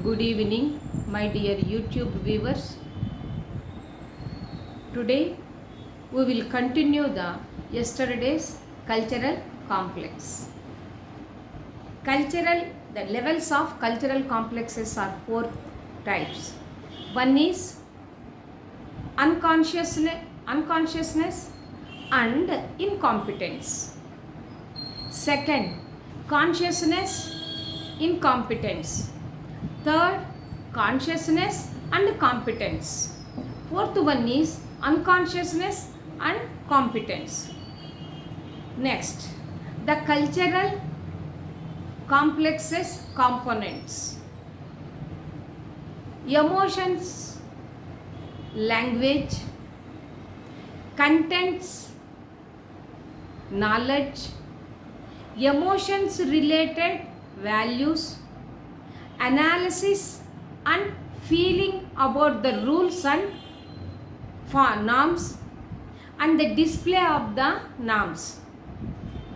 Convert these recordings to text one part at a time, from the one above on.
Good evening, my dear YouTube viewers. Today we will continue the yesterday's cultural complex. The levels of cultural complexes are four types. One is unconsciousness and incompetence. Second, consciousness, incompetence. Third, consciousness and competence. Fourth one is unconsciousness and competence. Next, the cultural complexes components. Emotions, language, contents, knowledge, emotions related values, analysis and feeling about the rules and norms, and the display of the norms.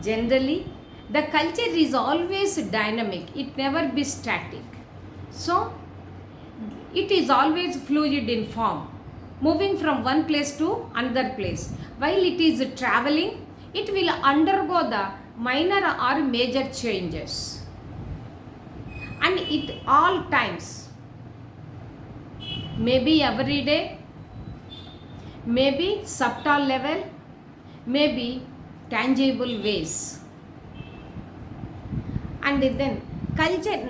Generally, the culture is always dynamic, it never be static. So, it is always fluid in form, moving from one place to another place. While it is traveling, it will undergo the minor or major changes. And at all times, maybe every day, maybe subtle level, maybe tangible ways. And then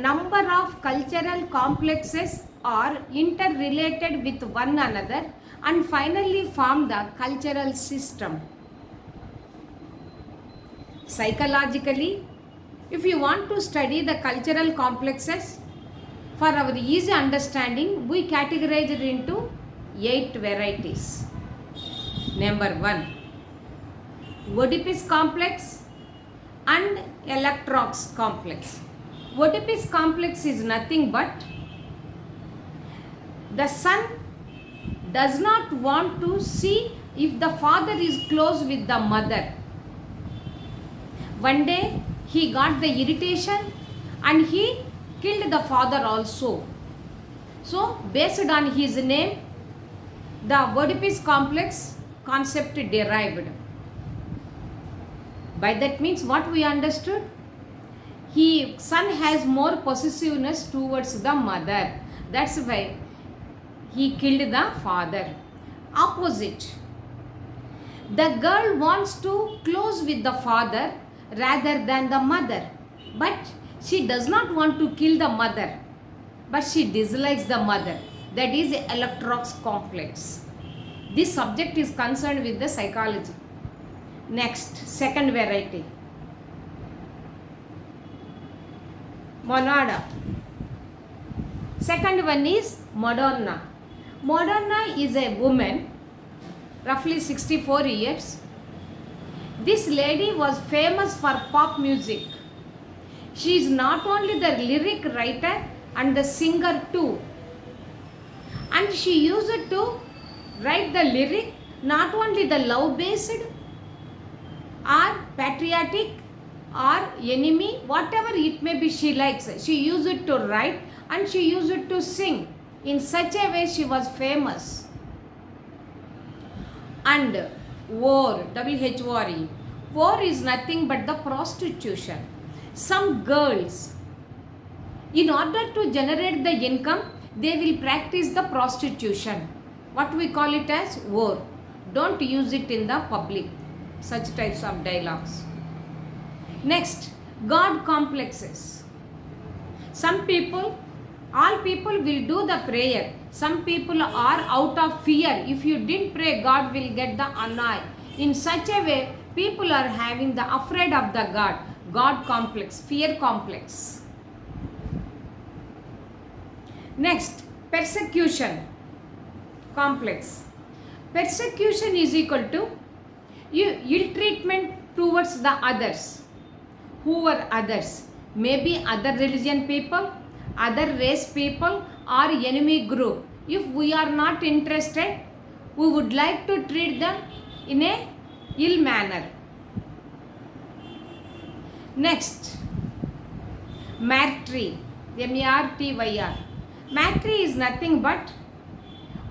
number of cultural complexes are interrelated with one another and finally form the cultural system. Psychologically, if you want to study the cultural complexes, for our easy understanding, we categorize it into 8 varieties. Number 1, Oedipus complex and Electrox complex. Oedipus complex is nothing but the son does not want to see if the father is close with the mother. One day he got the irritation and he killed the father also. So based on his name, the Oedipus complex concept derived. By that means what we understood? Son has more possessiveness towards the mother. That's why he killed the father. Opposite. The girl wants to close with the father rather than the mother, but she does not want to kill the mother, but she dislikes the mother. That is Electrox complex. This subject is concerned with the psychology. Next, second variety, Monada. Second one is Madonna. Madonna is a woman, roughly 64 years. This lady was famous for pop music. She is not only the lyric writer and the singer too. And she used to write the lyric not only the love-based or patriotic or enemy, whatever it may be she likes. She used it to write and she used it to sing. In such a way she was famous. And war, W-H-O-R-E. War is nothing but the prostitution. Some girls, in order to generate the income, they will practice the prostitution. What we call it as war. Don't use it in the public, such types of dialogues. Next, God complexes. All people will do the prayer. Some people are out of fear. If you didn't pray, God will get the annoyed. In such a way, people are having the afraid of the God complex, fear complex. Next, persecution complex. Persecution is equal to ill treatment towards the others. Who are others? Maybe other religion people, other race people or enemy group. If we are not interested, we would like to treat them in a ill manner. Next, martyr, M-A-R-T-Y-R. Matter is nothing but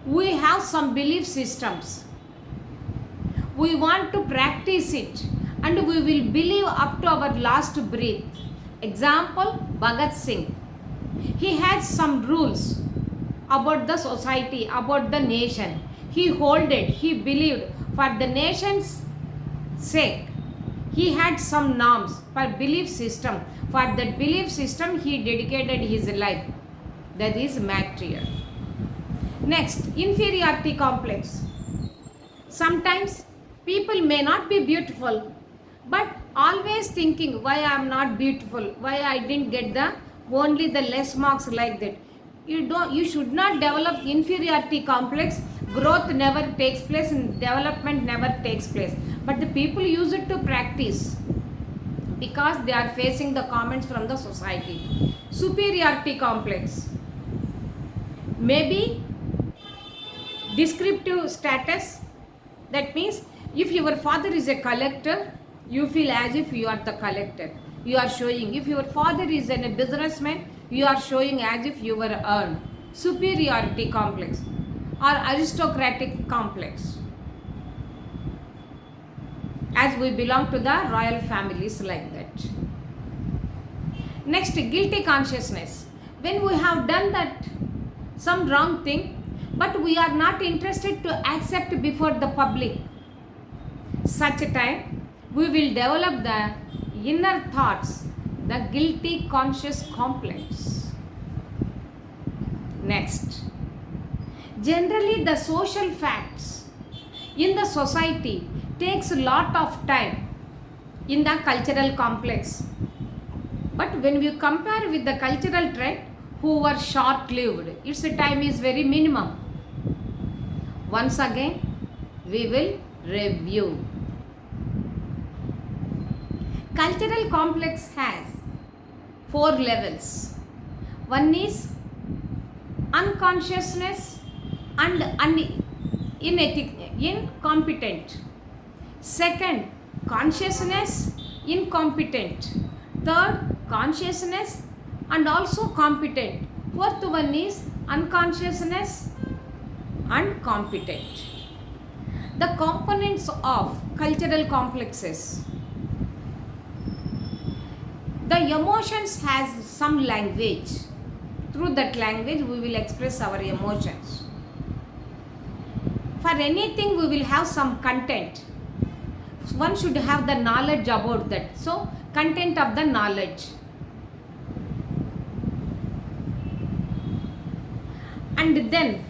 we have some belief systems. We want to practice it and we will believe up to our last breath. Example, Bhagat Singh. He had some rules about the society, about the nation. He holded, he believed for the nation's sake. He had some norms for belief system. For that belief system, he dedicated his life. That is material. Next, inferiority complex. Sometimes people may not be beautiful, but always thinking why I am not beautiful, why I didn't get the only the less marks like that. You should not develop inferiority complex. Growth never takes place and development never takes place. But the people use it to practice because they are facing the comments from the society. Superiority complex. Maybe descriptive status. That means if your father is a collector, you feel as if you are the collector. You are showing. If your father is a businessman, you are showing as if you were earned. Superiority complex or aristocratic complex. As we belong to the royal families like that. Next, guilty consciousness. When we have done that some wrong thing, but we are not interested to accept before the public. Such a time, we will develop the inner thoughts, the guilty conscious complex. Next, generally the social facts in the society takes a lot of time in the cultural complex. But when we compare with the cultural trend, who were short-lived, its time is very minimum. Once again, we will review. Cultural complex has 4 levels. One is unconsciousness and incompetent. Second, consciousness, incompetent. Third, consciousness and also competent. Fourth one is unconsciousness and competent. The components of cultural complexes. The emotions has some language. Through that language we will express our emotions. For anything we will have some content. One should have the knowledge about that. So, content of the knowledge. And then,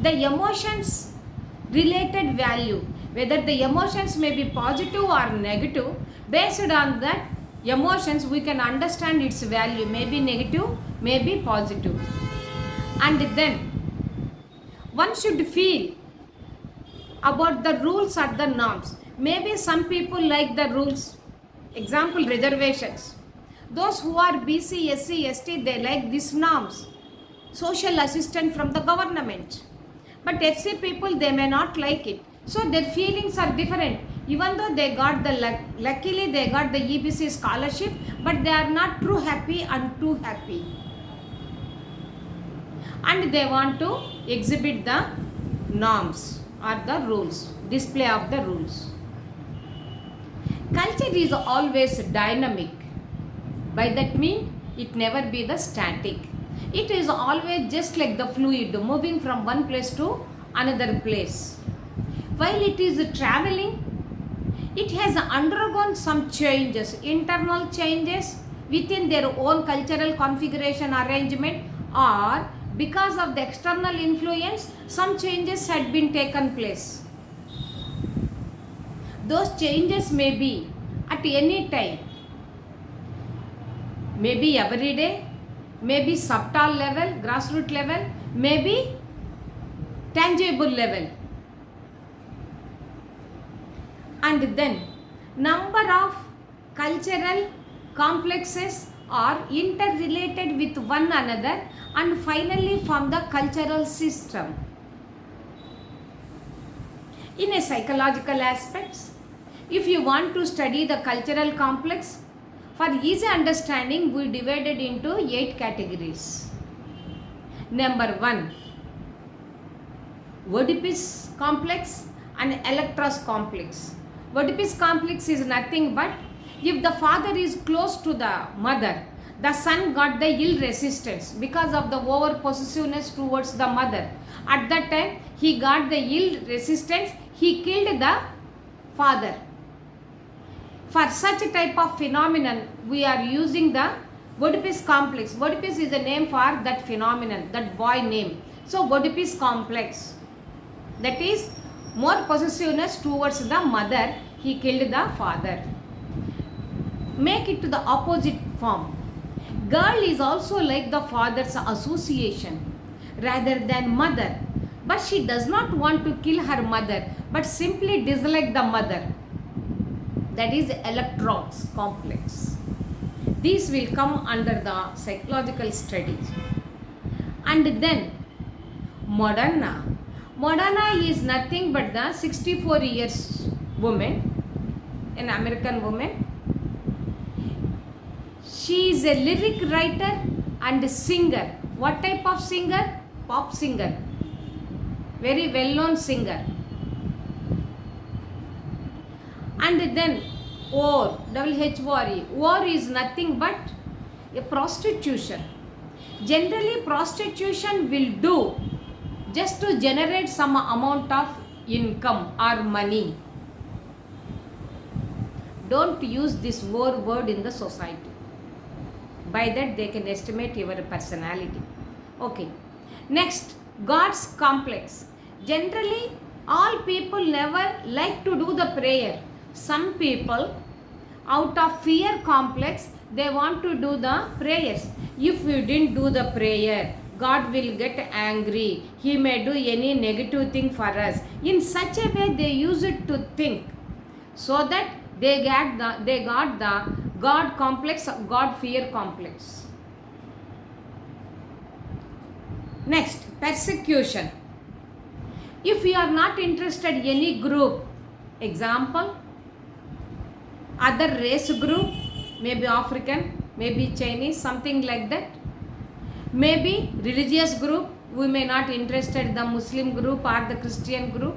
the emotions related value, whether the emotions may be positive or negative, based on that emotions we can understand its value, may be negative, may be positive. And then, one should feel about the rules or the norms. Maybe some people like the rules. Example, reservations. Those who are BC, SC, ST, they like these norms. Social assistance from the government. But FC people, they may not like it. So their feelings are different. Even though they got the, luckily they got the EBC scholarship, but they are not too happy and too happy. And they want to exhibit the norms or the rules, display of the rules. Culture is always dynamic. By that mean, it never be the static. It is always just like the fluid moving from one place to another place. While it is traveling, it has undergone some changes, internal changes within their own cultural configuration arrangement, or because of the external influence, some changes had been taken place. Those changes may be at any time, maybe every day, maybe subtle level, grassroots level, maybe tangible level. And then number of cultural complexes are interrelated with one another and finally form the cultural system. In a psychological aspects, if you want to study the cultural complex, For easy understanding, we divided into 8 categories. Number 1, Oedipus complex and Electra's complex. Oedipus complex is nothing but if the father is close to the mother, the son got the ill resistance because of the over possessiveness towards the mother. At that time, he got the ill resistance, he killed the father. For such a type of phenomenon, we are using the Oedipus complex. Oedipus is a name for that phenomenon, that boy name. So, Oedipus complex. That is more possessiveness towards the mother, he killed the father. Make it to the opposite form. Girl is also like the father's association rather than mother, but she does not want to kill her mother but simply dislike the mother. That is Electra's complex. These will come under the psychological studies. And then Madonna. Madonna is nothing but the 64 years woman, an American woman. She is a lyric writer and singer. What type of singer? Pop singer. Very well known singer. And then whore, W-H-O-R-E. Whore is nothing but a prostitution. Generally, prostitution will do just to generate some amount of income or money. Don't use this whore word in the society. By that, they can estimate your personality. Okay. Next, God's complex. Generally, all people never like to do the prayer. Some people, out of fear complex, they want to do the prayers. If you didn't do the prayer, God will get angry. He may do any negative thing for us. In such a way, they use it to think, so that they got the God complex, God fear complex. Next, persecution. If you are not interested in any group, example, other race group, maybe African, maybe Chinese, something like that. Maybe religious group, we may not interested in the Muslim group or the Christian group,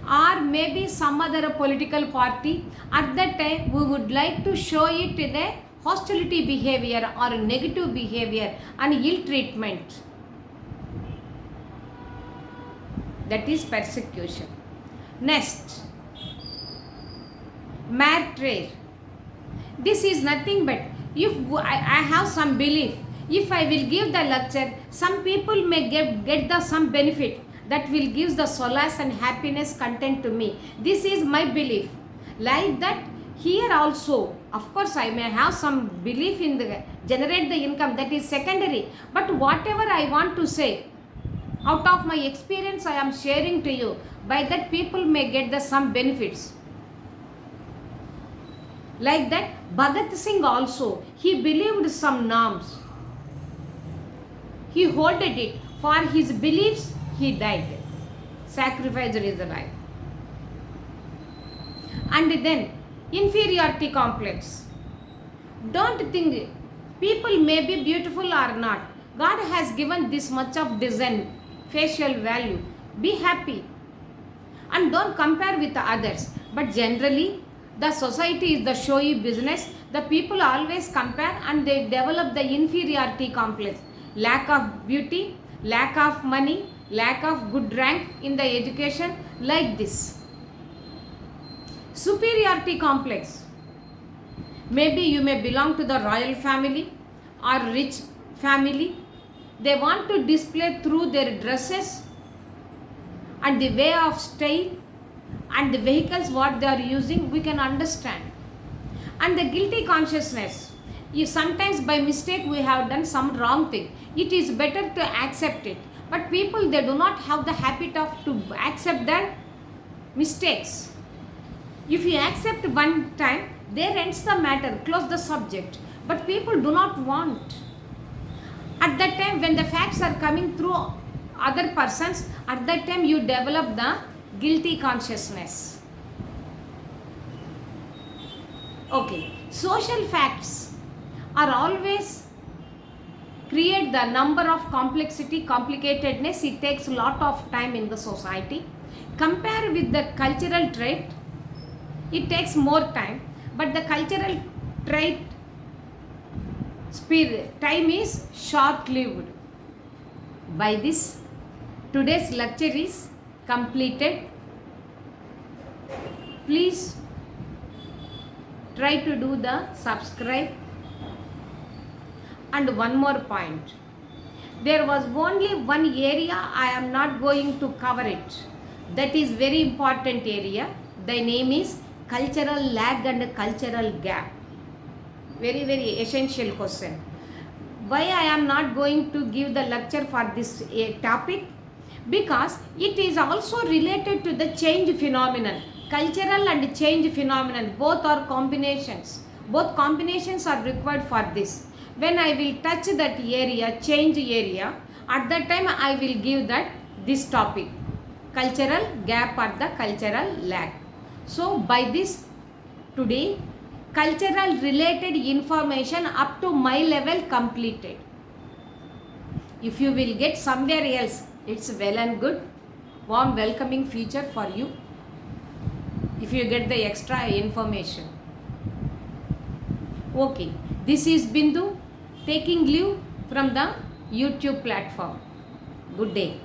or maybe some other political party. At that time, we would like to show it in a hostility behavior or negative behavior and ill treatment. That is persecution. Next, martyr. This is nothing but if I have some belief, if I will give the lecture, some people may get some benefit that will give the solace and happiness content to me. This is my belief. Like that, here also, of course, I may have some belief in the generate the income, that is secondary. But whatever I want to say, out of my experience, I am sharing to you. By that, people may get some benefits. Like that, Bhagat Singh also, he believed some norms. He holded it. For his beliefs, he died. Sacrificed his life. And then, inferiority complex. Don't think people may be beautiful or not. God has given this much of design, facial value. Be happy. And don't compare with the others. But generally, the society is the showy business. The people always compare and they develop the inferiority complex. Lack of beauty, lack of money, lack of good rank in the education, like this. Superiority complex. Maybe you may belong to the royal family or rich family. They want to display through their dresses and the way of style and the vehicles what they are using, we can understand. And the guilty consciousness. If sometimes by mistake we have done some wrong thing, it is better to accept it. But people, they do not have the habit of to accept their mistakes. If you accept one time, there ends the matter, close the subject. But people do not want. At that time, when the facts are coming through other persons, at that time you develop the guilty consciousness. Okay, social facts. are always create the number of complicatedness. It takes a lot of time in the society. Compare with the cultural trait, it takes more time, but the cultural trait time is short lived. By this, today's lecture is completed. Please try to do the subscribe. And one more point, there was only one area I am not going to cover it. That is very important area. The name is cultural lag and cultural gap. Very, very essential question. Why I am not going to give the lecture for this topic? Because it is also related to the change phenomenon. Cultural and change phenomenon, both are combinations. Both combinations are required for this. When I will touch that area, change area, at that time I will give that this topic, cultural gap or the cultural lag. So by this, today cultural related information up to my level completed. If you will get somewhere else, it's well and good. Warm welcoming future for you if you get the extra information. Okay, this is Bindu taking leave from the YouTube platform. Good day.